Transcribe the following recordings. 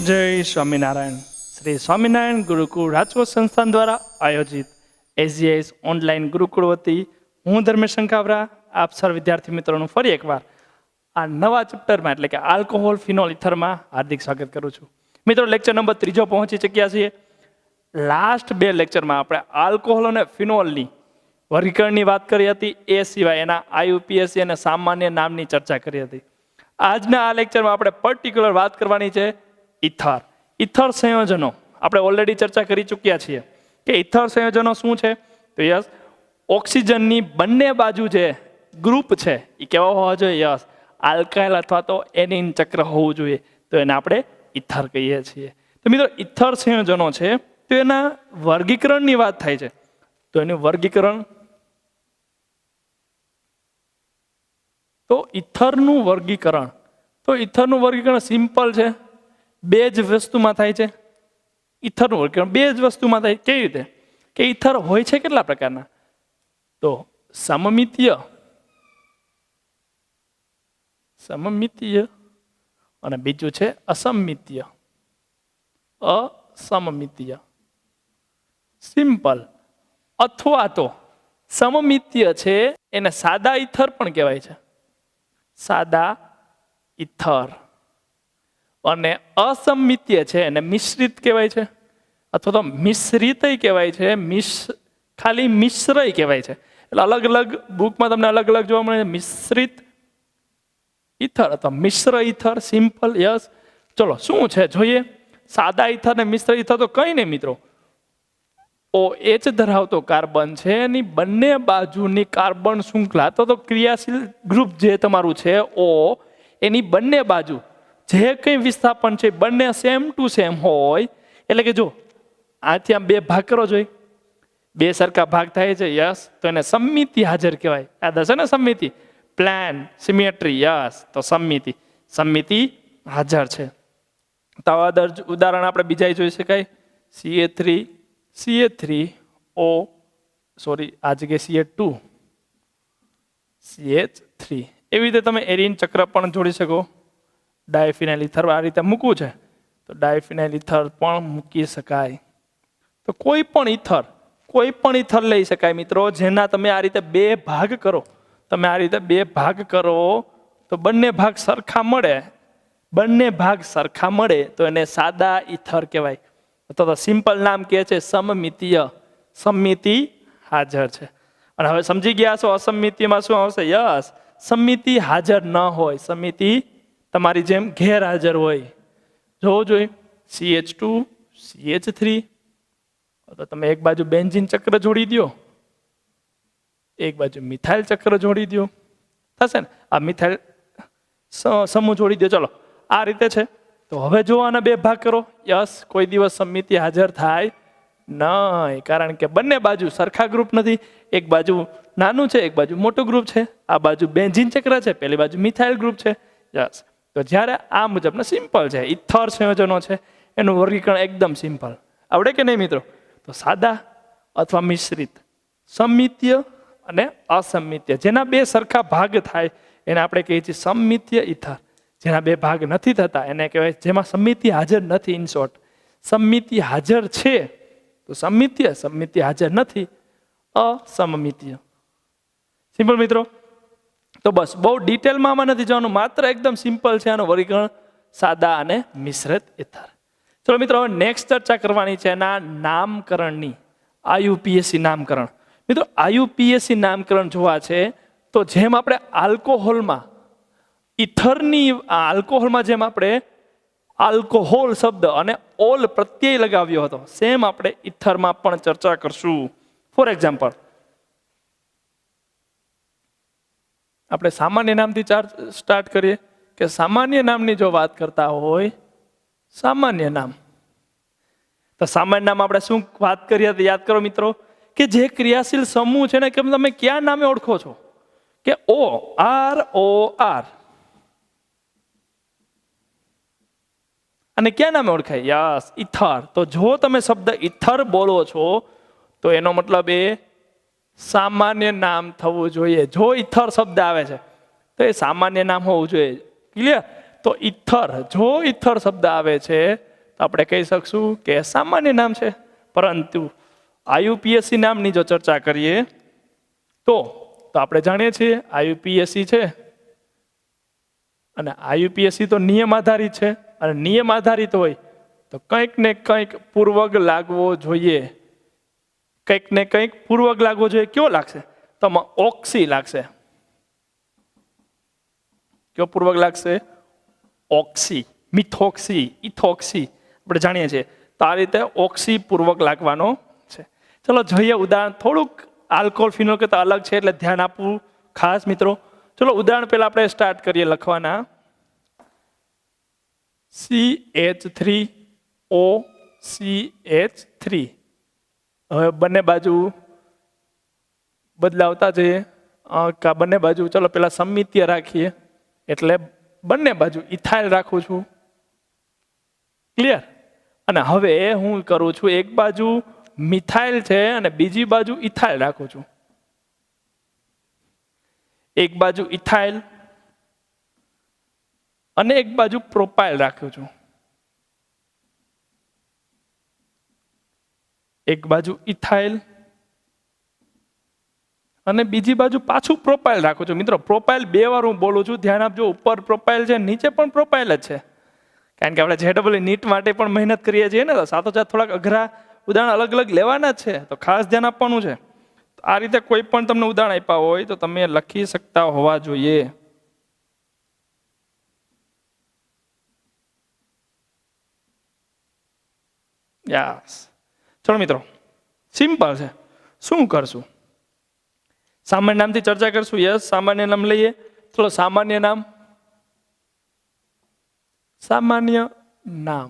જય સ્વામિનારાયણ. શ્રી સ્વામિનારાયણ ગુરુકુળ રાજકોટ સંસ્થાન દ્વારા આયોજિત એસજીએસ ઓનલાઈન ગુરુકુળ વતી હું ધર્મેશ શંકાવરા આપ સર્વ વિદ્યાર્થી મિત્રોનું ફરી એકવાર આ નવા ચેપ્ટરમાં એટલે કે આલ્કોહોલ ફિનોલ ઇથરમાં હાર્દિક સ્વાગત કરું છું. મિત્રો, લેક્ચર નંબર 3 પહોંચી ચૂક્યા છીએ. લાસ્ટ 2 લેક્ચરમાં આપણે આલ્કોહોલ અને ફિનોલની વર્ગીકરણની વાત કરી હતી, એ સિવાય એના આઈયુપીએસસી અને સામાન્ય નામની ચર્ચા કરી હતી. આજના આ લેક્ચરમાં આપણે પર્ટિક્યુલર વાત કરવાની છે ઇથર. ઇથર સંયોજનો આપણે ઓલરેડી ચર્ચા કરી ચૂક્યા છીએ કે ઇથર સંયોજનો શું છે. તો યસ, ઓક્સિજનની બંને બાજુ જે ગ્રુપ છે એ કેવા હોવા જોઈએ? યસ, આલ્કાઇલ અથવા તો એનિન ચક્ર હોવું જોઈએ. તો એને આપણે ઇથર કહીએ છીએ. તો મિત્રો, ઇથર સંયોજનો છે તો એના વર્ગીકરણની વાત થાય છે. તો એનું વર્ગીકરણ, તો ઇથરનું વર્ગીકરણ સિમ્પલ છે. 2 જ વસ્તુમાં થાય છે. ઇથરનું વર્ગીકરણ 2 જ વસ્તુમાં થાય. કેવી રીતે? કે ઇથર હોય છે કેટલા પ્રકારના? તો સમમિતીય અને બીજું છે અસમમિતીય. સિમ્પલ. અથવા તો સમમિતીય છે એને સાદા ઇથર પણ કહેવાય છે. સાદા ઇથર. અને અસમમિતીય છે એને મિશ્રિત કહેવાય છે, અથવા તો મિશ્રિત કહેવાય છે, ખાલી મિશ્ર કહેવાય છે. એટલે અલગ અલગ બુકમાં તમને અલગ અલગ જોવા મળે છે. મિશ્રિત ઇથર અથવા મિશ્ર ઇથર. સિમ્પલ. યસ. ચલો, શું છે જોઈએ. સાદા ઇથર ને મિશ્ર ઇથર તો કઈ નહીં મિત્રો, OH ધરાવતો કાર્બન છે એની બંને બાજુની કાર્બન શૃંખલા, તો ક્રિયાશીલ ગ્રુપ જે તમારું છે O, એની બંને બાજુ જે કંઈ વિસ્થાપન છે બંને સેમ ટુ સેમ હોય. એટલે કે જો આથી આમ 2 ભાગ કરો જોઈએ, 2 સરખા ભાગ થાય છે. યસ. તો એને સમમિતિ હાજર કહેવાય. યાદ હશે ને? સમમિતિ, પ્લાન, સિમેટ્રી. યસ. તો સમમિતિ હાજર છે. તો ઉદાહરણ આપણે બીજા જોઈ શકાય. CH3O, આ જગ્યાએ CH3. એવી રીતે તમે એરિન ચક્ર પણ જોડી શકો. ડાયફિનાઇલ ઇથર આ રીતે મૂકવું છે તો ડાયફિનાઇલ ઇથર પણ મૂકી શકાય. તો કોઈ પણ ઇથર લઈ શકાય મિત્રો, જેના તમે આ રીતે 2 ભાગ કરો. તો બંને ભાગ સરખા મળે તો એને સાદા ઇથર કહેવાય. અથવા તો સિમ્પલ નામ કહે છે સમમિતિ હાજર છે. અને હવે સમજી ગયા છો અસમમિતિમાં શું આવશે? યસ, સમમિતિ હાજર ન હોય, સમમિતિ તમારી જેમ ગેરહાજર હોય. જોવું જોઈએ. CH2 CH3. તો તમે એક બાજુ બેન્ઝીન ચક્ર જોડી દો, એક બાજુ મિથાઇલ ચક્ર જોડી દો, થશે ને? આ મિથાઇલ સમૂહ જોડી દો. ચલો, આ રીતે છે. તો હવે જો આના 2 ભાગ કરો. યસ, કોઈ દિવસ સમમિતિ હાજર થાય નહીં, કારણ કે બંને બાજુ સરખા ગ્રુપ નથી. એક બાજુ નાનું છે, એક બાજુ મોટું ગ્રુપ છે. આ બાજુ બેન્ઝીન ચક્ર છે, પેલી બાજુ મિથાઇલ ગ્રુપ છે. યસ. તો જ્યારે આ મુજબના સિમ્પલ છે, ઇથર સંયોજનો છે, એનું વર્ગીકરણ એકદમ સિમ્પલ. આવડે કે નહીં મિત્રો? તો સાદા અથવા મિશ્રિત, સમમિતીય અને અસમમિતીય. જેના 2 સરખા ભાગ થાય એને આપણે કહીએ છીએ સમમિતીય ઇથર. જેના 2 ભાગ નથી થતા એને કહેવાય, જેમાં સમમિતિ હાજર નથી. ઇન શોર્ટ, સમમિતિ હાજર છે તો સમમિતીય, સમમિતિ હાજર નથી અસમમિતીય. સિમ્પલ મિત્રો. તો બસ, બહુ ડિટેલમાં આમાં નથી જવાનું, માત્ર એકદમ સિમ્પલ છે આનું વર્ગીકરણ, સાદા અને મિશ્રિત ઇથર. ચલો મિત્રો, હવે નેક્સ્ટ ચર્ચા કરવાની છે એના નામકરણની. આઈયુપીએસસી નામકરણ. મિત્રો, આઈયુપીએસસી નામકરણ જોવા છે તો જેમ આપણે આલ્કોહોલમાં જેમ આપણે આલ્કોહોલ શબ્દ અને ઓલ પ્રત્યય લગાવ્યો હતો, સેમ આપણે ઇથરમાં પણ ચર્ચા કરશું. ફોર એક્ઝામ્પલ, આપણે સામાન્ય નામથી સ્ટાર્ટ કરીએ કે સામાન્ય નામની જો વાત કરતા હોય, સામાન્ય નામ. તો સામાન્ય નામ આપણે શું વાત કરી હતી? યાદ કરો મિત્રો, કે જે ક્રિયાશીલ સમૂહ છે ને, કે તમે ક્યાં નામે ઓળખો છો? કે OR. અને ક્યાં નામે ઓળખાય? Yes, ether. તો જો તમે શબ્દ ઇથર બોલો છો તો એનો મતલબ એ સામાન્ય નામ થવું જોઈએ. જો ઇથર શબ્દ આવે છે તો એ સામાન્ય નામ હોવું જોઈએ. ક્લિયર? તો ઇથર, જો ઇથર શબ્દ આવે છે તો આપણે કહી શકશું કે સામાન્ય નામ છે. પરંતુ IUPAC નામની જો ચર્ચા કરીએ તો આપણે જાણીએ છીએ IUPAC છે અને IUPAC તો નિયમ આધારિત છે અને નિયમ આધારિત હોય તો કંઈક ને કંઈક પૂર્વગ લાગવો જોઈએ. કંઈક ને કંઈક પૂર્વગ લાગવો જોઈએ. કયો લાગશે? તો ઓક્સી લાગશે. કયો પૂર્વક લાગશે? ઓક્સી, મિથોક્સી, ઇથોક્સી આપણે જાણીએ છીએ. તો આ રીતે ઓક્સી પૂર્વક લાગવાનો છે. ચલો જોઈએ ઉદાહરણ. થોડુંક આલ્કોહોલ ફિનોલ કરતા અલગ છે એટલે ધ્યાન આપવું ખાસ મિત્રો. ચલો ઉદાહરણ પહેલા આપણે સ્ટાર્ટ કરીએ લખવાના. CH3OCH3. હવે બંને બાજુ બદલાવતા જઈએ. બંને બાજુ ચલો પેલા સમમિતીય રાખીએ એટલે બંને બાજુ ઇથાઇલ રાખું છું. ક્લિયર? અને હવે હું કરું છું એક બાજુ મિથાઇલ છે અને બીજી બાજુ ઇથાઇલ રાખું છું. એક બાજુ ઇથાઇલ અને એક બાજુ પ્રોપાઇલ રાખ્યું છું. એક બાજુ ઇથાઇલ અને બીજી બાજુ પાછું પ્રોપાઇલ રાખું છું. મિત્રો પ્રોપાઇલ 2 વાર હું બોલું છું, ધ્યાન આપજો. ઉપર પ્રોપાઇલ છે, નીચે પણ પ્રોપાઇલ જ છે. કારણ કે આપણે JEE નીટ માટે પણ મહેનત કરીએ છીએ ને, તો સાથોસાથ થોડાક અઘરા ઉદાહરણ અલગ અલગ લેવાના જ છે. તો ખાસ ધ્યાન આપવાનું છે. આ રીતે કોઈ પણ તમને ઉદાહરણ આપ્યા હોય તો તમે લખી શકતા હોવા જોઈએ. યસ. ચલો મિત્રો, સિમ્પલ છે. શું કરશું? સામાન્ય નામથી ચર્ચા કરશું. યસ, સામાન્ય નામ લઈએ. ચલો સામાન્ય નામ. સામાન્ય નામ,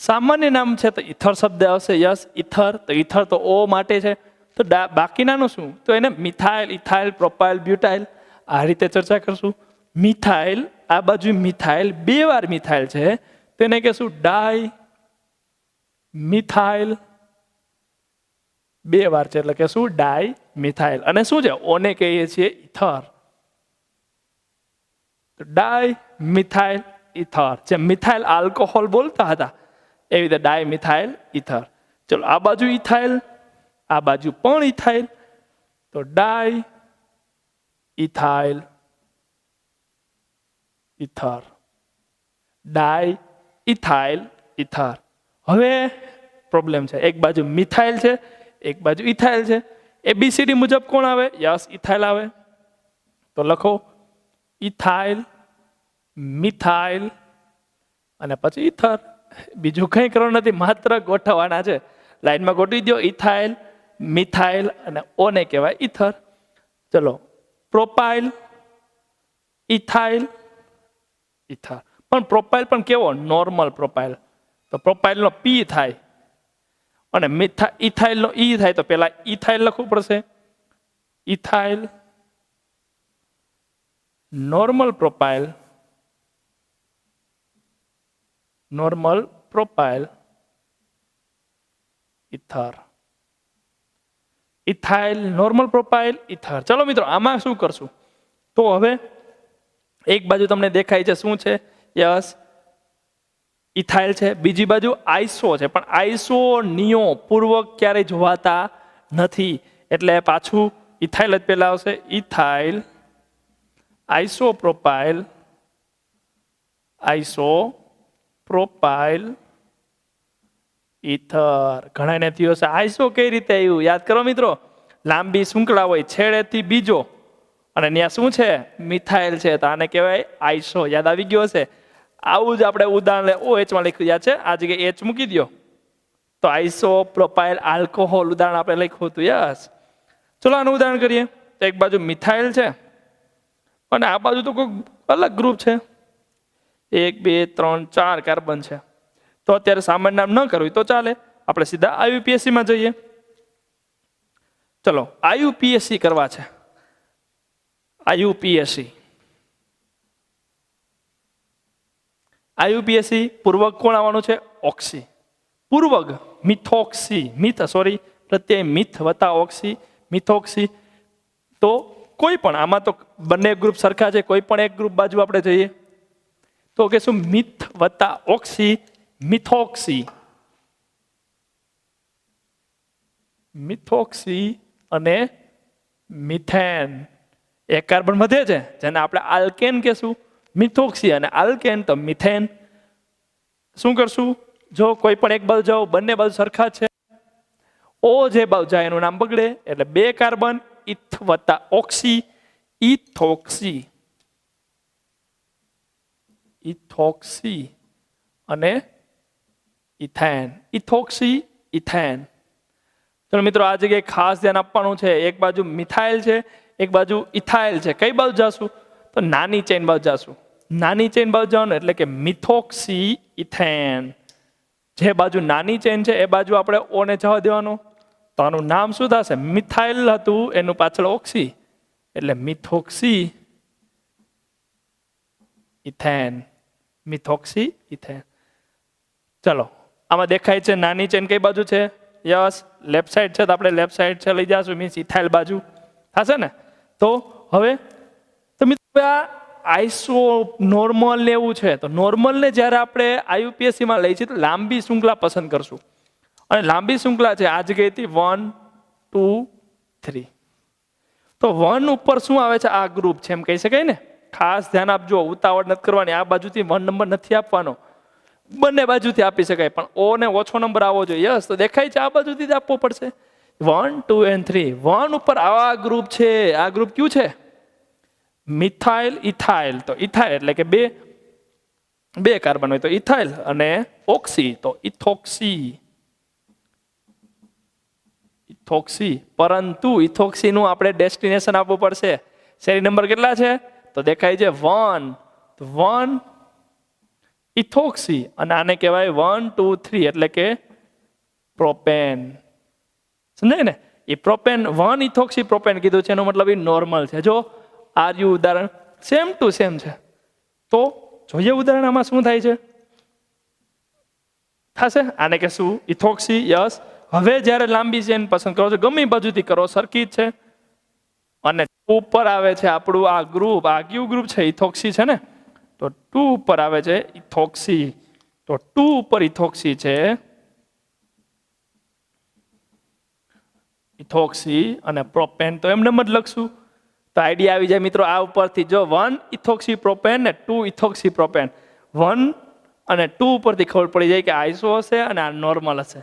સામાન્ય નામ છે તો ઇથર શબ્દ આવશે. Yes, ether. તો ઇથર તો O માટે છે. તો બાકીનાનું શું? તો એને મિથાઇલ, ઇથાઇલ, પ્રોપાઇલ, બ્યુટાઇલ આ રીતે ચર્ચા કરશું. મિથાઇલ, આ બાજુ મિથાઇલ, 2 વાર મિથાઇલ છે તો એને કહેશું ડાય મિથાઇલ. 2 વાર છે એટલે કહેશું ડાય મિથાઇલ. અને શું છે? ઓને કહીએ છીએ ઇથર. ડાય મિથાઇલ ઇથર. જે મિથાઇલ આલ્કોહોલ બોલતા હતા એવી રીતે ડાય મિથાઇલ ઇથર. ચલો આ બાજુ ઇથાઇલ, આ બાજુ પણ ઇથાઇલ, તો ડાય ઇથાઇલ ઇથર. ડાય ઇથાઇલ ઇથર. હવે પ્રોબ્લેમ છે, એક બાજુ મિથાઇલ છે, એક બાજુ ઇથાઇલ છે. ABCD મુજબ કોણ આવે? યસ, ઇથાઇલ આવે. તો લખો ઇથાઇલ, મિથાઇલ અને પછી ઇથર. બીજું કંઈ કરવાનું નથી, માત્ર ગોઠવવાના છે. લાઈનમાં ગોઠવી દો. ઇથાઇલ, મિથાઇલ અને ઓને કહેવાય ઇથર. ચલો પ્રોપાઇલ, ઇથાઇલ, ઇથર. પણ પ્રોપાઇલ પણ કેવો? Normal propyl. તો પ્રોપાઇલનો P થાય અને ઇથાઇલનો E થાય. તો પેલા ઇથાઇલ લખવું પડશે. Ethyl, normal propyl, normal propyl, ether. Ethyl, normal propyl, ether. ચલો મિત્રો આમાં શું કરશું? તો હવે એક બાજુ તમને દેખાય છે શું છે? યસ, ઇથાઇલ છે. બીજી બાજુ આઈસો છે, પણ આઈસો નિયો પૂર્વક ક્યારેય જોવાતા નથી એટલે પાછું ઇથાઇલ જ પહેલા આવશે. Ethyl, iso propyl, iso propyl, ether. ઘણાને થયું હશે આઈસો કઈ રીતે આવ્યું? યાદ કરો મિત્રો, લાંબી શૃંખલા હોય, છેડેથી બીજો અને ત્યાં શું છે? મિથાઇલ છે. તો આને કહેવાય આઈસો. યાદ આવી ગયો હશે. આવું જ આપણે ઉદાહરણ OH માં લખ્યું યાદ છે. આ જગ્યાએ H મૂકી દો તો આઈસો પ્રોપાઇલ આલ્કોહોલ ઉદાહરણ આપણે લખ્યું હતું. યસ. ચલો આનું ઉદાહરણ કરીએ. તો એક બાજુ મિથાઇલ છે અને આ બાજુ તો કોઈ અલગ ગ્રુપ છે. 1 2 3 4 કાર્બન છે. તો અત્યારે સામાન્ય નામ ન કરવું તો ચાલે, આપણે સીધા IUPAC માં જઈએ. ચલો IUPAC કરવા છે. IUPAC, IUPAC પૂર્વક કોણ આવવાનું છે? ઓક્સી. પૂર્વક મિથોક્સી, પ્રત્યય મિથ વત્તા ઓક્સી, મિથોક્સી. તો કોઈ પણ આમાં તો બંને ગ્રુપ સરખા છે, કોઈ પણ એક ગ્રુપ બાજુ આપણે જઈએ તો કે શું? મિથ વત્તા ઓક્સી મિથોક્સી, મિથોક્સી અને મિથેન. એક કાર્બન વધે છે જેને આપણે આલ્કેન કહેશું. મિથોક્સી અને આલ્કેન તો મિથેન. શું કરશું? જો કોઈ પણ એક બાજુ જાઓ, બંને બાજુ સરખા છે, ઓ જે બાજુ જાય એનું નામ બગડે, એટલે બે કાર્બન ઇથ વત્તા ઓક્સી, ઇથોક્સી. ઇથોક્સી અને ઇથેન. Ethoxy, ethane. ચલો મિત્રો, આ જગ્યાએ ખાસ ધ્યાન આપવાનું છે. એક બાજુ મિથાઇલ છે, એક બાજુ ઇથાઇલ છે. કઈ બાજુ જાશું? તો નાની ચેન બાજુ જાશું. નાની ચેન બાજુ જવાનું એટલે કે મિથોક્સી ઇથેન. જે બાજુ નાની ચેન છે એ બાજુ આપણે ઓ ને જવા દેવાનું, તો આનું નામ શું થશે? મિથાઇલ હતું, એનું પાછળ ઓક્સી એટલે મિથોક્સી ઇથેન. Methoxy ethane. ચલો, આમાં દેખાય છે નાની ચેન કઈ બાજુ છે? યસ, લેફ્ટ સાઈડ છે, તો આપણે લેફ્ટ સાઈડ છે લઈ જશું, મીન્સ ઇથાઇલ બાજુ થશે ને. તો હવે તો મિત્રો આ આઈસો નોર્મલ ને એવું છે, તો નોર્મલ ને જ્યારે આપણે આઈયુપીએસસી માં લઈ છીએ તો લાંબી શૃંખલા પસંદ કરશું. અને લાંબી શૃંખલા છે આ જગ્યાએ હતી 1 2 3. તો 1 ઉપર શું આવે છે? આ ગ્રુપ છે એમ કહી શકાય ને. ખાસ ધ્યાન આપજો, ઉતાવળ નથી કરવાની. આ બાજુથી 1 નંબર નથી આપવાનો, બંને બાજુથી આપી શકાય, પણ ઓ ને ઓછો નંબર આવવો જોઈએ. યસ, તો દેખાય છે આ બાજુથી જ આપવો પડશે. 1 2 અને 3. 1 ઉપર આવા ગ્રુપ છે. આ ગ્રુપ કયું છે? Methyl ethyl. તો ઇથાઇલ એટલે કે બે કાર્બન હોય તો ઇથાઇલ, અને ઓક્સી તો ઇથોક્સી. ઇથોક્સી. પરંતુ ઇથોક્સી નું આપણે ડેસ્ટિનેશન આપવું પડશે. શેરી નંબર કેટલા છે? તો દેખાય છે 1. તો 1 ઇથોક્સી, અને આને કહેવાય 1 2 3 એટલે કે પ્રોપેન. સમજાય ને? એ પ્રોપેન 1 ઇથોક્સી પ્રોપેન કીધું છે, એનો મતલબ એ નોર્મલ છે. જો આર્યુ ઉદાહરણ સેમ ટુ સેમ છે. તો જોઈએ ઉદાહરણ આમાં શું થાય છે. થશે આને કે શું? ઇથોક્સી. યસ. હવે જ્યારે લાંબી ચેન પસંદ કરો છો, ગમે બાજુથી કરો, સરખી જ છે. અને 2 ઉપર આવે છે આપણું આ ગ્રુપ. આ કયું ગ્રુપ છે? ઇથોક્સી છે ને. તો 2 ઉપર આવે છે ઇથોક્સી. તો 2 ઉપર ઇથોક્સી છે, ઇથોક્સી અને પ્રોપેન. તો એમને જ લખશું તો આઈડિયા આવી જાય મિત્રો આ ઉપરથી. જો 1 ઇથોક્સી પ્રોપેન ને 2 ઇથોક્સી પ્રોપેન, 1 અને 2 ઉપરથી ખબર પડી જાય કે આઈસો હશે અને આ નોર્મલ હશે.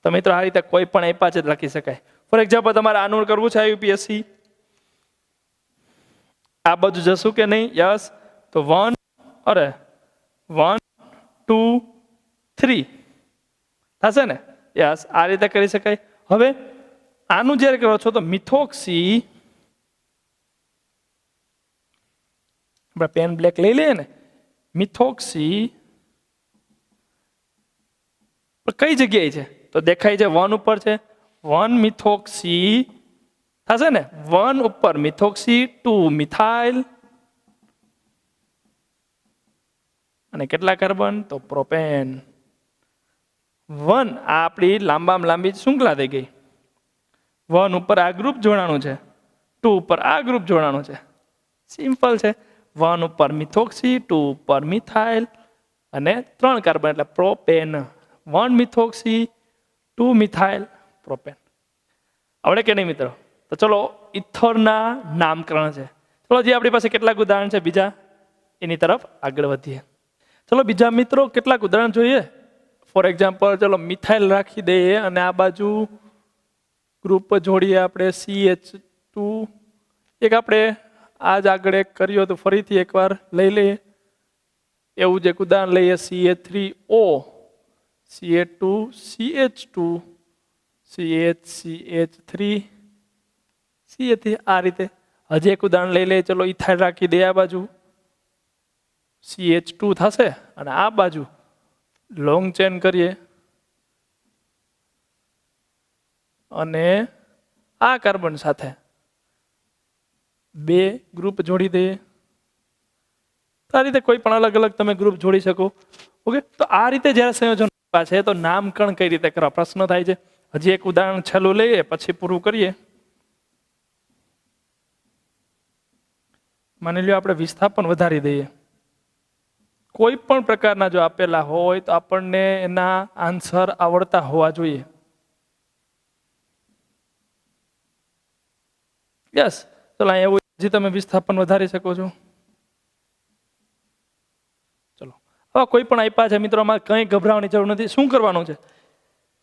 તો મિત્રો આ રીતે કોઈ પણ આપ્યા છે લખી શકાય. ફોર એક્ઝામ્પલ, તમારે આનું કરવું છે યુપીએસસી, આ બાજુ જશું કે નહીં? યસ. તો 1 2 3 થશે ને. યસ, આ રીતે કરી શકાય. હવે આનું જ્યારે કરો છો તો મિથોક્સી, આપણે પેન બ્લેક લઈ લઈએ ને. મિથોક્સી કઈ જગ્યાએ છે? તો દેખાય છે 1 ઉપર છે. 1 મિથોક્સી થશે ને. 1 ઉપર મિથોક્સી, 2 મિથાઇલ, અને કેટલા કાર્બન? તો પ્રોપેન. 1 આ આપણી લાંબામાં લાંબી શૃંખલા થઈ ગઈ. 1 ઉપર આ ગ્રુપ જોડાણું છે, 2 ઉપર આ ગ્રુપ જોડાણું છે. સિમ્પલ છે. 1 ઉપર મિથોક્સી, 2 ઉપર મિથાઇલ, અને 3 કાર્બન એટલે પ્રોપેન. 1 methoxy, 2 methyl, propane. આવડે કે નહીં મિત્રો? તો ચલો, ઇથરના નામકરણ છે. ચલો, જે આપણી પાસે કેટલાક ઉદાહરણ છે બીજા, એની તરફ આગળ વધીએ. ચલો, બીજા મિત્રો કેટલાક ઉદાહરણ જોઈએ. ફોર એક્ઝામ્પલ, ચલો મિથાઇલ રાખી દઈએ અને આ બાજુ ગ્રુપ જોડીએ આપણે CH2. એક આપણે આજ આગળ એક કર્યો તો ફરીથી એકવાર લઈ લઈએ. એવું જ એક ઉદાહરણ લઈએ. CH3O, CH2, CH2, CH3, CH3. આ રીતે હજી એક ઉદાહરણ લઈ લઈએ. ચલો, ઇથાઇલ રાખી દઈએ આ બાજુ, CH2 થશે, અને આ બાજુ લોંગ ચેન કરીએ અને આ કાર્બન સાથે 2 ગ્રુપ જોડી દઈએ. તો આ રીતે કોઈ પણ અલગ અલગ તમે ગ્રુપ જોડી શકો. ઓકે, તો આ રીતે જ્યારે સંયોજન છે તો નામકરણ કઈ રીતે કરવા પ્રશ્ન થાય છે. હજી એક ઉદાહરણ છેલ્લું લઈએ પછી પૂરું કરીએ. માની લો આપણે વિસ્થાપન વધારી દઈએ કોઈ પણ પ્રકારના જો આપેલા હોય તો આપણને એના આન્સર આવડતા હોવા જોઈએ. યસ, ચલો અહીંયા એવું હજી તમે વિસ્થાપન વધારી શકો છો. ચલો હવે કોઈ પણ આપ્યા છે મિત્રો, અમારે કંઈ ગભરાવાની જરૂર નથી. શું કરવાનું છે?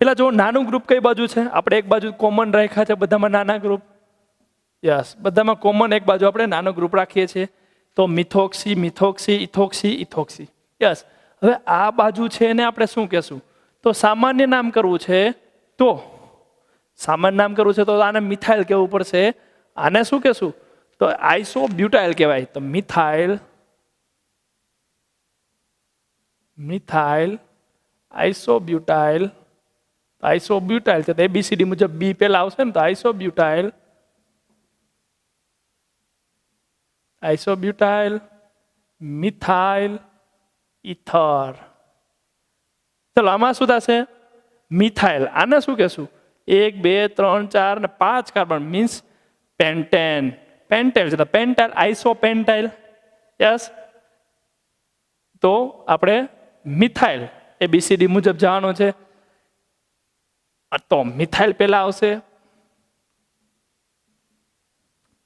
પેલા જો નાનું ગ્રુપ કઈ બાજુ છે? આપણે એક બાજુ કોમન રાખ્યા છે, બધામાં નાના ગ્રુપ. યસ, બધામાં કોમન એક બાજુ આપણે નાનો ગ્રુપ રાખીએ છીએ. તો methoxy, methoxy, ethoxy, ethoxy. Yes, હવે આ બાજુ છે એને આપણે શું કહેશું? તો સામાન્ય નામ કરવું છે. તો સામાન્ય નામ કરવું છે તો આને મિથાઇલ કહેવું પડશે. આને શું કહેશું? તો આઇસોબ્યુટાઇલ કહેવાય. તો મિથાઇલ, મિથાઇલ, આઇસોબ્યુટાઇલ. આઇસોબ્યુટાઇલ છે તો એબીસીડી મુજબ બી પેલા આવશે ને, તો આઇસોબ્યુટાઇલ, આઇસોબ્યુટાઇલ, મિથાઇલ, ઇથર. ચલો આમાં શું થશે? મિથાઇલ. આને શું કહેશું? 1 2 3 4 ને 5 કાર્બન મીન્સ પેન્ટેન. પેન્ટાઇલ છે તો પેન્ટાઇલ, આઇસોપેન્ટાઇલ. યસ, તો આપણે મિથાઇલ એબીસીડી મુજબ જવાનું છે. તો મિથાઇલ પહેલા આવશે,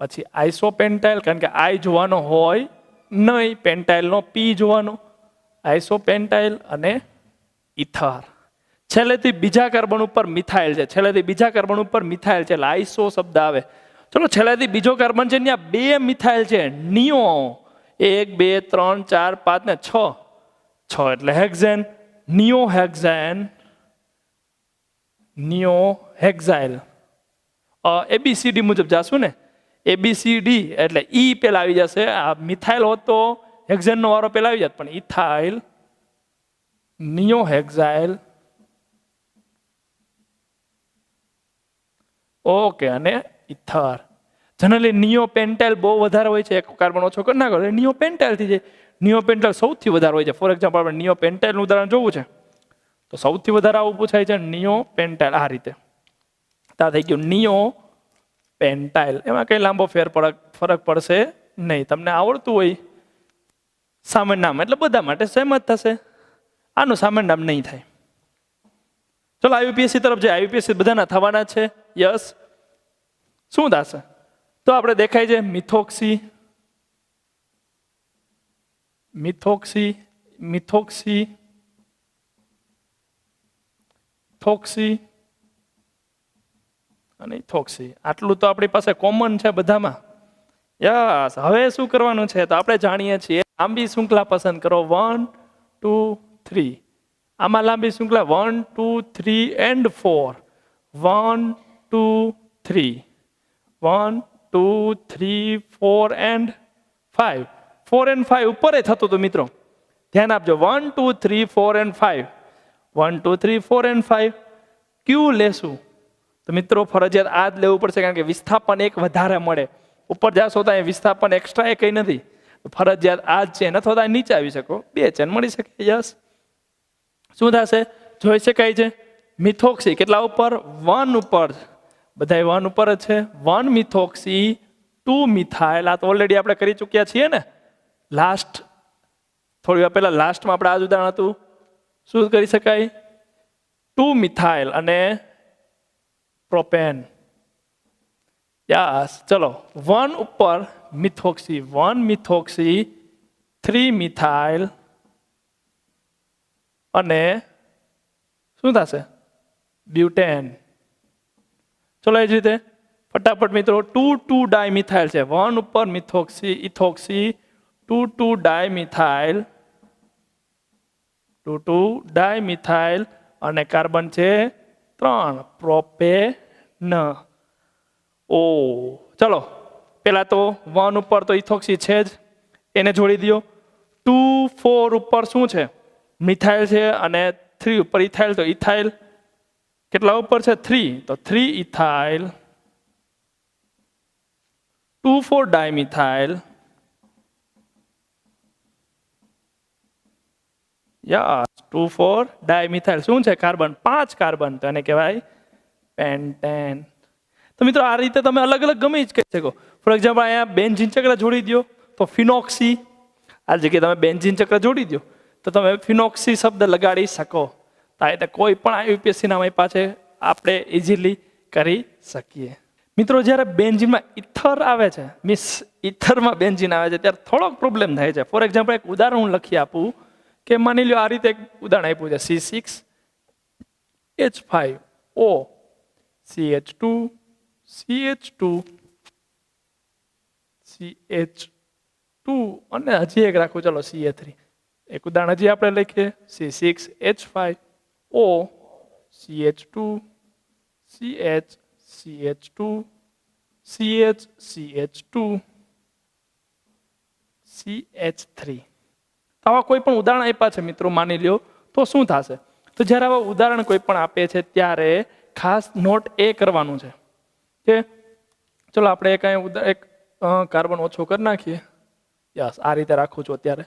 પછી આઇસોપેન્ટાઇલ, કારણ કે આઈ જોવાનો હોય નહીં, પેન્ટાઇલનો પી જોવાનો. આઇસોપેન્ટાઇલ અને ઇથર. છેલ્લેથી બીજા કાર્બન ઉપર મિથાઇલ છે, છેલ્લેથી બીજા કાર્બન ઉપર મિથાઇલ છે એટલે આઇસો શબ્દ આવે. ચલો છેલ્લેથી બીજો કાર્બન છે ત્યાં 2 મિથાઇલ છે, નિયો. 1 2 3 4 5 ને 6, 6 એટલે hexane. Neo hexane, neo hexyl. ABCD મુજબ જાશું ને, એબીસીડી એટલે ઈ પેલા આવી જશે. આ મિથાઇલ હોત તો હેક્ઝેનનો વારો પેલા આવી જાત, પણ ઇથાઇલ, નિયો હેક્ઝાઇલ. ઓકે, અને ઇથર. જનરલી નિયો પેન્ટાઇલ બહુ વધારે હોય છે, એક કાર્બન ઓછો કરી નાખો એટલે નિયો પેન્ટાઇલ થઈ જાય. નિયો પેન્ટાઇલ સૌથી વધારે હોય છે. ફોર એક્ઝામ્પલ આપણે નિયો પેન્ટાઇલનું ઉદાહરણ જોવું છે તો સૌથી વધારે આવું પૂછાય છે નિયો પેન્ટાઇલ. આ રીતે ત્યાં થઈ ગયું નિયો પેન્ટાઇલ. એમાં કંઈ લાંબો ફરક પડશે નહીં. તમને આવડતું હોય સામાન્ય નામ એટલે બધા માટે સેમ જ થશે. આનું સામાન્ય નામ નહીં થાય. ચલો આઈયુપીએસસી તરફ જાય. આઈયુપીએસસી બધાના થવાના છે. યસ, શું થશે? તો આપણે દેખાય છે મિથોક્સી, મિથોક્સી, મિથોક્સી, થોક્સી અને ઇથોક્સી. આટલું તો આપણી પાસે કોમન છે બધામાં. યસ, હવે શું કરવાનું છે? તો આપણે જાણીએ છીએ લાંબી શૃંખલા પસંદ કરો. 1 2 3. આમાં લાંબી શૃંખલા 1 2 3 and 4. 1 2 3, 1 2 3 4 and 5. 4 and 5 ઉપર થતું હતું મિત્રો, ધ્યાન આપજો. 1 2 3 4 and 5. 1 2 3 4 and 5. ક્યુ લેશું? તો મિત્રો ફરજિયાત આ જ લેવું પડશે, કારણ કે વિસ્થાપન એક વધારે મળે. ઉપર જાશો તો વિસ્થાપન એક્સ્ટ્રા એ કંઈ નથી, ફરજિયાત આ જ છે. અથવા તો નીચે આવી શકો, 2 ચેન મળી શકે. યસ, શું થશે? જોઈ શકાય છે મિથોક્સી કેટલા ઉપર? 1 ઉપર. બધા 1 ઉપર જ છે. 1 મિથોક્સી, 2 મિથાઇલ. આ તો ઓલરેડી આપણે કરી ચૂક્યા છીએ ને લાસ્ટ, થોડી વાર પહેલા લાસ્ટમાં આપણે આ જ ઉદાહરણ હતું. શું કરી શકાય? 2 મિથાઇલ અને પ્રોપેન. યસ, ચલો 1 ઉપર મિથોક્સી, 1 મિથોક્સી, 3 મિથાઇલ અને શું થશે? બ્યુટેન. ચલો એ જ રીતે ફટાફટ મિત્રો 2 2 ડાયમિથાઇલ છે. 1 ઉપર મિથોક્સી, ઇથોક્સી, 2 2 ડાયમિથાઇલ, 2 2 ડાયમિથાઇલ અને કાર્બન છે 3, પ્રોપેન. ઓ ચલો પેલા તો 1 ઉપર તો ઇથોક્સી છે જ, એને જોડી દો. 2 4 ઉપર શું છે? મિથાઇલ છે અને 3 ઉપર ઇથાઇલ, તો ઇથાઇલ કેટલા ઉપર છે? 3, તો 3 ઇથાઇલ, 2 4 ડાયમિથાઇલ. Yes, 2 4 dimethyl. શું છે? કાર્બન, 5 કાર્બન, તો એને કહેવાય પેન્ટેન. તો મિત્રો આ રીતે તમે અલગ અલગ ગમે જ કહી શકો. ફોર એક્ઝામ્પલ અહીંયા બેન્ઝીન ચક્ર જોડી દો તો ફિનોક્સી. આ જગ્યાએ તમે બેન્ઝીન ચક્ર જોડી દો તો તમે ફિનોક્સી શબ્દ લગાડી શકો. તો આ રીતે કોઈ પણ આઈયુપીએસસી નામ આપ્યા છે આપણે ઇઝીલી કરી શકીએ. મિત્રો જ્યારે બેન્ઝીનમાં ઇથર આવે છે, મીન્સ ઇથરમાં બેન્ઝીન આવે છે, ત્યારે થોડોક પ્રોબ્લેમ થાય છે. ફોર એક્ઝામ્પલ એક ઉદાહરણ હું લખી આપું કે માની લો આ રીતે એક ઉદાહરણ આપ્યું છે C6H5O CH2 CH2 CH2 અને હજી એક રાખું, ચલો CH3. એક ઉદાહરણ હજી આપણે લખીએ C6H5O CH2 CH CH2 CH CH2 CH3. તો આવા કોઈ પણ ઉદાહરણ આપ્યા છે મિત્રો માની લ્યો, તો શું થશે? તો જ્યારે આવા ઉદાહરણ કોઈ પણ આપે છે ત્યારે ખાસ નોટ એ કરવાનું છે કે ચલો આપણે એક કાર્બન ઓછો કરી નાખીએ. યસ, આ રીતે રાખું છું અત્યારે.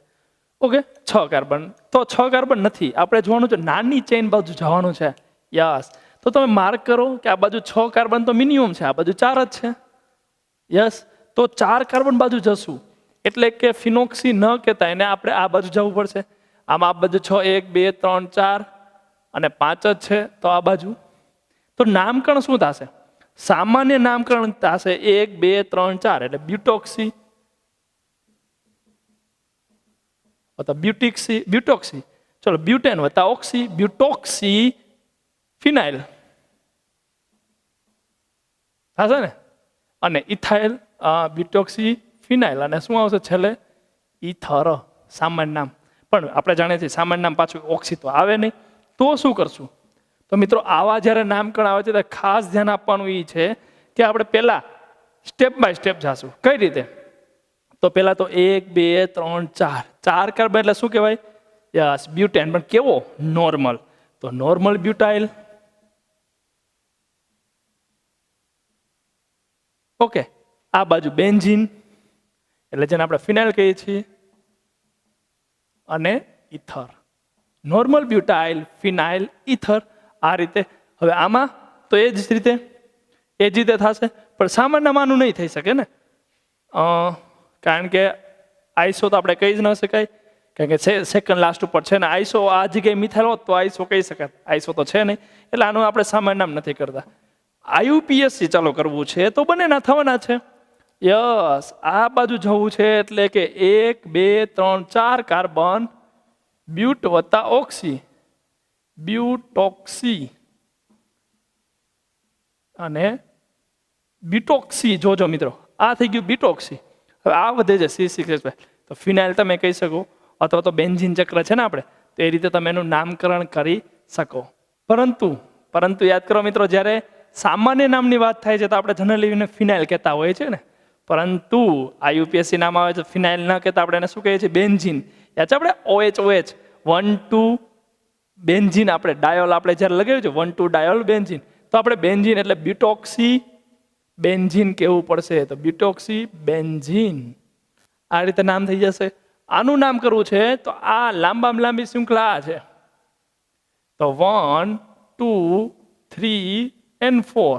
Okay, 6 carbon. તો 6 કાર્બન નથી, આપણે જોવાનું છે નાની ચેઇન બાજુ જવાનું છે. યસ, તો તમે માર્ક કરો કે આ બાજુ 6 કાર્બન તો મિનિમમ છે, આ બાજુ 4 જ છે. યસ, તો 4 કાર્બન બાજુ જશું એટલે કે ફિનોક્સી ન કહેતા એને આપણે આ બાજુ જવું પડશે. આમાં આ બાજુ 6 1 2 3 4 અને 5 જ છે, તો આ બાજુ. તો નામકરણ શું થશે? સામાન્ય નામકરણ થશે 1 2 3 4 એટલે બ્યુટોક્સી અથવા બ્યુટોક્સી. ચલો બ્યુટેન વત્તા ઓક્સી, બ્યુટોક્સી ફિનાઇલ થશે ને, અને ઇથાઇલ બ્યુટોક્સી ફિનાઇલ, અને શું આવશે છેલ્લે? ઇથર. સામાન્ય નામ. પણ આપણે જાણીએ છીએ સામાન્ય નામ પાછું ઓક્સી તો આવે નહીં. તો શું કરશું? તો મિત્રો આવા જ્યારે નામકરણ આવે છે ત્યારે ખાસ ધ્યાન આપવાનું એ છે કે આપણે પહેલા સ્ટેપ બાય સ્ટેપ જાશું. કઈ રીતે? તો પહેલા તો 1 2 3 4 4 કાર્બન એટલે શું કહેવાય? Yes, butane. પણ કેવો? નોર્મલ. તો નોર્મલ બ્યુટાઇલ. ઓકે, આ બાજુ બેન્ઝીન એટલે જેને આપણે ફિનાઇલ કહીએ છીએ, અને ઇથર. નોર્મલ બ્યુટાઇલ, ફિનાઇલ, ઇથર. આ રીતે. હવે આમાં તો એ જ રીતે થશે, પણ સામાન્યમાંનું નહીં થઈ શકે ને, કારણ કે આઈસો તો આપણે કહી જ ન શકાય, કારણ કે સેકન્ડ લાસ્ટ ઉપર છે ને. આઈસો આ જગ્યાએ મિથાઇલ હોત તો આઈસો કહી શકાય, આઈસો તો છે નહીં, એટલે આનું આપણે સામાન્ય નામ નથી કરતા. આઈયુપીએસસી ચાલુ કરવું છે તો બંનેના થવાના છે. યસ, આ બાજુ જવું છે એટલે કે 1 2 3 4 કાર્બન બ્યુટ વત્તા ઓક્સી, બ્યુટોક્સી અને બ્યુટોક્સી. જોજો મિત્રો, આ થઈ ગયું બ્યુટોક્સી. હવે આ વધે છે C6H5, તો ફિનાઇલ તમે કહી શકો, અથવા તો બેન્ઝીન ચક્ર છે ને આપણે, તો એ રીતે તમે એનું નામકરણ કરી શકો. પરંતુ યાદ કરો મિત્રો, જ્યારે સામાન્ય નામની વાત થાય છે તો આપણે જનરલી ફિનાઇલ કહેતા હોઈએ છીએ ને, પરંતુ આઈયુપીએસસી નામ આવે છે ફિનાઇલ ન કહેતા આપણે એને શું કહીએ છીએ? બેન્ઝીન. યાદ છે આપણે OH 1 2 બેન્ઝીન, આપણે ડાયોલ આપણે જ્યારે લગાવ્યું છે 1 2 ડાયોલ બેન્ઝીન, તો આપણે બેન્ઝીન એટલે બ્યુટોક્સી બેન્ઝીન કહેવું પડશે. તો બ્યુટોક્સી બેન્ઝીન આ રીતે નામ થઈ જશે. આનું નામ કરવું છે તો આ લાંબામાં લાંબી શૃંખલા આ છે. તો 1 2 3 and 4.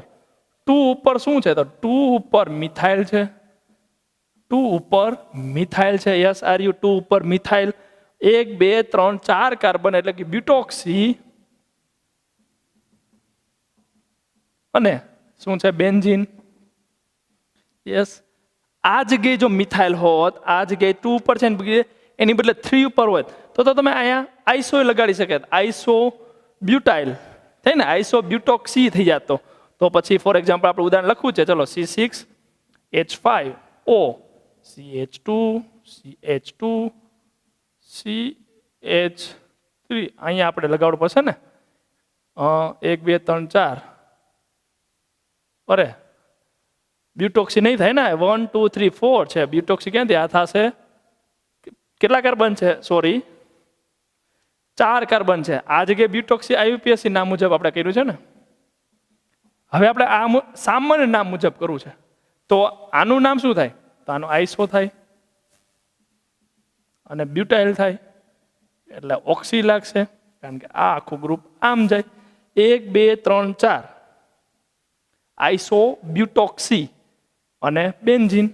2 ઉપર શું છે? તો 2 ઉપર મિથાઇલ છે. 2 ઉપર મિથાઇલ છે. યસ, આર યુ 2 ઉપર મિથાઇલ. 1 2 3 4 કાર્બન એટલે કે બ્યુટોક્સી, અને શું છે? બેન્ઝીન. યસ, આ જગ્યાએ જો મિથાઇલ હોત, આ જગ્યાએ 2 ઉપર છે ને એની બદલે 3 ઉપર હોત તો તમે અહીંયા આઈસો લગાડી શકે, આઈસો બ્યુટાઇલ થાય ને, આઈસો બ્યુટોક્સી થઈ જતો. તો પછી ફોર એક્ઝામ્પલ આપણે ઉદાહરણ લખવું છે, ચલો C6H5O CH2 CH2 CH3. અહીંયા આપણે લગાવવું પડશે ને, 1 2 3 4. અરે બ્યુટોક્સી નહીં થાય ને, 1 2 3 4 છે. બ્યુટોક્સી ક્યાંથી આ થશે? કેટલા કાર્બન છે? સોરી, 4 કાર્બન છે. આ જગ્યાએ બ્યુટોક્સી આઈયુપીએસસી નામ મુજબ આપણે કર્યું છે ને. હવે આપણે આ સામાન્ય નામ મુજબ કરવું છે, તો આનું નામ શું થાય? તો આનું આઈસો થાય અને બ્યુટાઇલ થાય, એટલે ઓક્સી લાગશે, કારણ કે આ આખું ગ્રુપ આમ જાય. 1 2 3 4 આઈસો બ્યુટોક્સી અને બેન્ઝીન.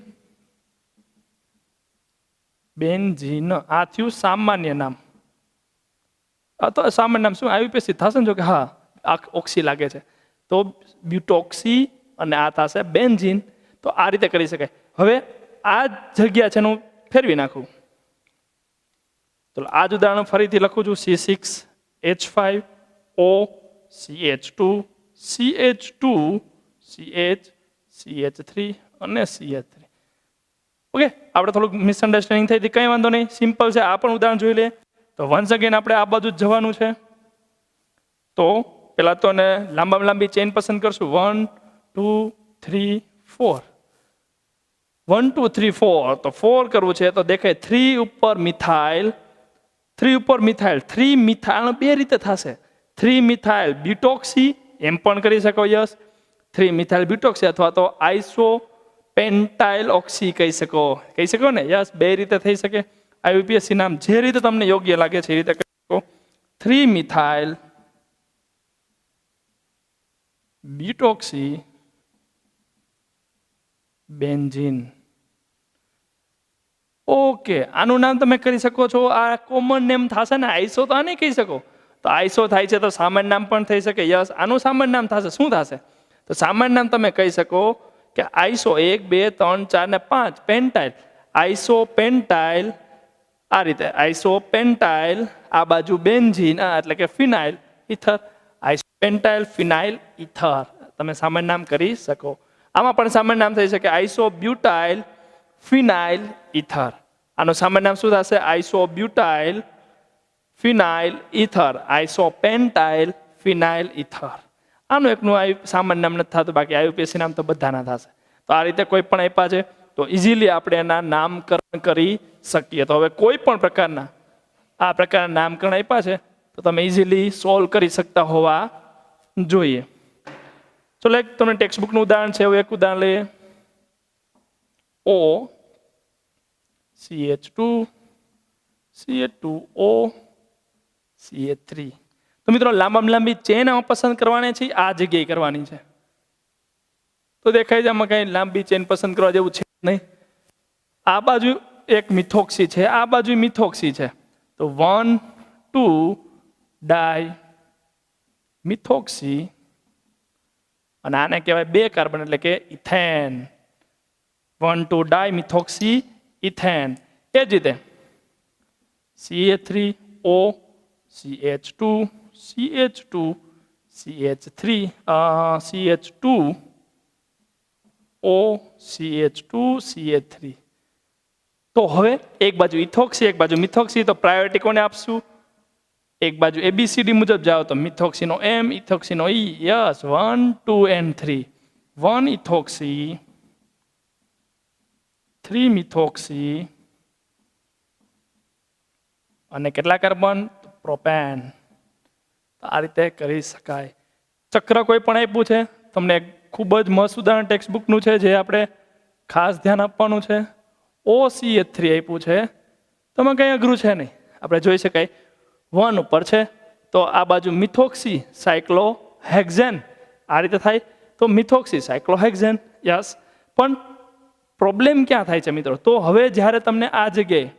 બેન્ઝીન આ થયું સામાન્ય નામ. તો સામાન્ય નામ શું આઈયુપીએસી થશે ને? જો કે હા આ ઓક્સી લાગે છે તો બ્યુટોક્સી અને આ થશે બેન્ઝીન. તો આ રીતે કરી શકાય. હવે આ જગ્યા છે હું ફેરવી નાખું તો આ જ ઉદાહરણ ફરીથી લખું છું. C6H5O CH2 CH2 CH CH3 અને CH3. ઓકે, આપણે થોડુંક મિસઅન્ડરસ્ટેન્ડિંગ થઈ હતી, કંઈ વાંધો નહીં, સિમ્પલ છે. આ પણ ઉદાહરણ જોઈ લે. તો વન્સ અગેન આપણે આ બાજુ જ જવાનું છે. તો પેલા તો ને લાંબામાં લાંબી ચેન પસંદ કરશું. 1 2 3 4. 1 2 3 4. તો 4 કરવું છે તો દેખાય 3 ઉપર મિથાઇલ, 3 ઉપર મિથાઇલ, 3 મિથાઇલ બે રીતે થશે. 3 મિથાઇલ બ્યુટોક્સી એમ પણ કરી શકો. યસ, 3 મિથાઇલ બ્યુટોક્સી અથવા તો આઈસો પેન્ટાઇલ ઓક્સી કહી શકો ને. યસ, બે રીતે થઈ શકે. આઈયુપીએસસી નામ જે રીતે તમને યોગ્ય લાગે છે એ રીતે કહી શકો. 3 મિથાઇલ બ્યુટોક્સી બેન્ઝીન. ઓકે, આનું નામ તમે કરી શકો છો. આ કોમન નેમ થશે ને. આઈસો તો આ નહીં કહી શકો. તો આઈસો થાય છે તો સામાન્ય નામ પણ થઈ શકે. યસ, આનું સામાન્ય નામ થશે. શું થશે? તો સામાન્ય નામ તમે કહી શકો કે આઈસો 1 2 3 4 ને 5 પેન્ટાઇલ. આઈસો પેન્ટાઇલ આ રીતે, આઈસો પેન્ટાઇલ, આ બાજુ બેન્ઝીન એટલે કે ફિનાઇલ ઇથર. આઈસો પેન્ટાઇલ ફિનાઇલ ઇથર તમે સામાન્ય નામ કરી શકો. આમાં પણ સામાન્ય નામ થઈ શકે. આઈસો બ્યુટાઇલ ફિનાઇલ ઇથર. આનું સામાન્ય નામ શું થશે? આઈસો બ્યુટાઇલ ફિનાઇલ ઇથર, આઈસો પેન્ટાઇલ ફિનાઇલ ઇથર. આનું એકનું સામાન્ય નામ નથી થતું, બાકી આઈયુપીએસસી નામ તો બધાના થશે. તો આ રીતે કોઈ પણ આપ્યા છે તો ઇઝીલી આપણે એના નામકરણ કરી શકીએ. તો હવે કોઈ પણ પ્રકારના આ પ્રકારના નામકરણ આપ્યા છે તો તમે ઇઝીલી સોલ્વ કરી શકતા હોવા જોઈએ. ચલો એક તમને ટેક્સ્ટબુકનું ઉદાહરણ છે. એક ઉદાહરણ લઈએ. O CH2 CH2O CH3. તો મિત્રો લાંબામાં લાંબી ચેન પસંદ કરવાની છે, આ જગ્યાએ કરવાની છે. તો દેખાય છે આમાં કઈ લાંબી ચેન પસંદ કરવા જેવું છે નહીં. આ બાજુ એક મિથોક્સી છે, આ બાજુ મિથોક્સી છે. તો 1 2 ડાય મિથોક્સી અને આને કહેવાય 2 કાર્બન એટલે કે ઇથેન. 1 2 ડાય મિથોક્સી ઇથેન. એ જ રીતે CH3O CH2 CH2 CH3 CH2O CH2 CH3. તો હવે એક બાજુ ઇથોક્સી એક બાજુ મિથોક્સી. તો પ્રાયોરિટી કોને આપશું? એક બાજુ ABCD મુજબ જાઓ તો મિથોક્સીનો M, ઇથોક્સીનો E. Yes, 1 2 and 3. 1 ethoxy, 3 methoxy અને કેટલા કાર્બન? પ્રોપેન. આ રીતે કરી શકાય. ચક્ર કોઈ પણ આપ્યું છે તમને, ખૂબ જ મસ્ત ઉદાહરણ ટેક્સ્ટબુકનું છે જે આપણે ખાસ ધ્યાન આપવાનું છે. OCH3 આપ્યું છે, તમે કંઈ અઘરું છે નહીં, આપણે જોઈ શકાય. 1 ઉપર છે તો આ બાજુ મિથોક્સી સાયક્લોહેક્ઝેન આ રીતે થાય. તો મિથોક્સી સાયક્લોહેક્ઝેન. યસ, પણ પ્રોબ્લેમ ક્યાં થાય છે મિત્રો? તો હવે જ્યારે તમને આ જગ્યાએ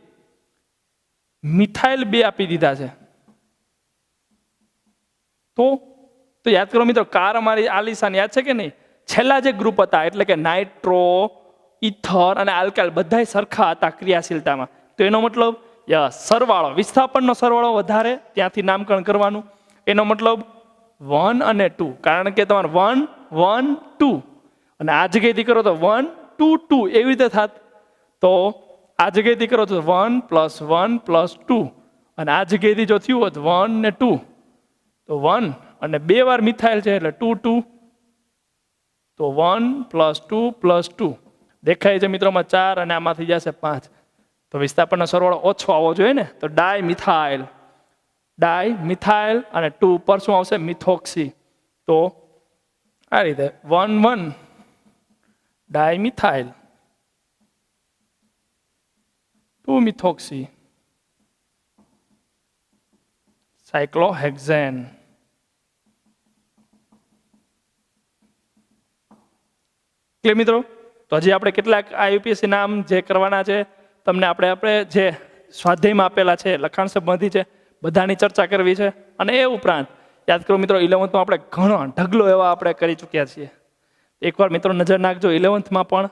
મિથાઇલ 2 આપી દીધા છે તો યાદ કરો મિત્રો, કાર અમારી આલિશાન યાદ છે કે નહીં? છેલ્લા જે ગ્રુપ હતા એટલે કે નાઇટ્રો, ઇથર અને આલ્કાઇલ બધાય સરખા હતા ક્રિયાશીલતામાં. તો એનો મતલબ સરવાળો, વિસ્થાપનનો સરવાળો વધારે, ત્યાંથી નામકરણ કરવાનું. એનો મતલબ 1 અને 2, કારણ કે તમારે 1 1 2 અને આ જગ્યાએથી કરો તો 1 2 2 એવી રીતે થાત. તો આ જગ્યાએથી કરો તો 1 + 1 + 2 અને આ જગ્યાએથી જો થયું હોત 1 ને 2 તો 1 અને 2 વાર મિથાઇલ છે એટલે 2 2. તો 1 + 2 + 2 દેખાય છે મિત્રોમાં 4 અને આમાં થઈ જશે 5. તો વિસ્થાપનનો સરવાળો ઓછો આવવો જોઈએ ને. તો ડાય મિથાઇલ અને 2 પર શું આવશે? મિથોક્સી. તો આ રીતે 1 1 ડાય મિથાઇલ, 2 મિથોક્સી સાયક્લોહેક્ઝેન. ક્લિયર મિત્રો? તો હજી આપણે કેટલાક આઈયુપીએસસી નામ જે કરવાના છે તમને આપણે જે સ્વાધ્યાયમાં આપેલા છે, લખાણ સંબંધી છે, બધાની ચર્ચા કરવી છે. અને એ ઉપરાંત યાદ કરો મિત્રો, 11thમાં આપણે ઘણો ઢગલો એવા આપણે કરી ચૂક્યા છીએ. એકવાર મિત્રો નજર નાખજો. 11thમાં પણ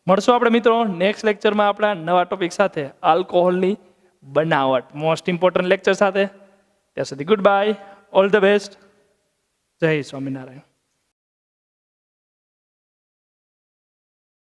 મળશું આપણે મિત્રો નેક્સ્ટ લેક્ચરમાં આપણા નવા ટોપિક સાથે, આલ્કોહોલની બનાવટ, મોસ્ટ ઇમ્પોર્ટન્ટ લેક્ચર સાથે. ત્યાં સુધી good bye, all the best, જય સ્વામિનારાયણ.